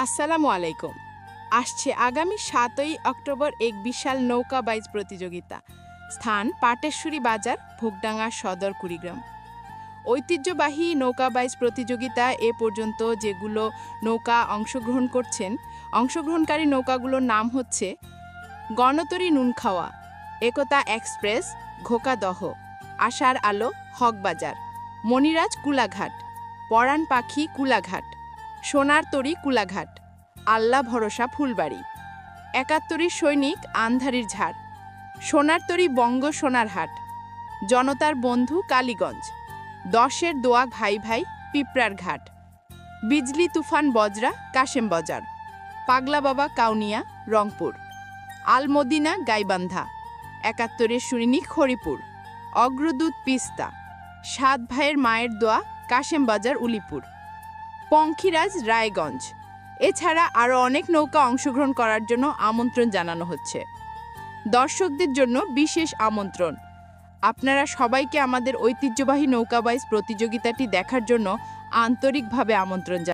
আসসালামু আলাইকুম। আসছে আগামী ৭ই অক্টোবর এক বিশাল নৌকা বাইচ প্রতিযোগিতা। স্থান পাটেশ্বরী বাজার, ভোগডাঙ্গা সদর, কুড়িগ্রাম। ঐতিহ্যবাহী নৌকা বাইচ প্রতিযোগিতা এ পর্যন্ত যেগুলো নৌকা অংশগ্রহণকারী নৌকাগুলোর নাম হচ্ছে গণতরী নুনখাওয়া, একতা এক্সপ্রেস, ঘোকাদহ, আশার আলো, হকবাজার, মনিরাজ কুলাঘাট, পরাণ পাখি কুলাঘাট, সোনার তরী কুলাঘাট, আল্লাহ ভরসা ফুলবাড়ি, ৭১ সৈনিক আন্ধারির ঝাড়, সোনার তরী বঙ্গ সোনারহাট, জনতার বন্ধু কালীগঞ্জ, ১০-এর দোয়া ভাই ভাই পিঁপড়ার ঘাট, বিজলি তুফান বজরা কাশেম বাজার, পাগলা বাবা কাউনিয়া রংপুর, আলমদিনা গাইবান্ধা, ৭১-এর সৈনিক হরিপুর, অগ্রদূত পিস্তা, ৭ ভাইয়ের মায়ের দোয়া কাশেম বাজার উলিপুর, পঙ্খিরাজ রায়গঞ্জ। এছাড়া আরও অনেক নৌকা অংশগ্রহণ করার জন্য আমন্ত্রণ জানানো হচ্ছে। দর্শকদের জন্য বিশেষ আমন্ত্রণ, আপনারা সবাইকে আমাদের ঐতিহ্যবাহী নৌকা বাইচ প্রতিযোগিতাটি দেখার জন্য আন্তরিকভাবে আমন্ত্রণ জানাই।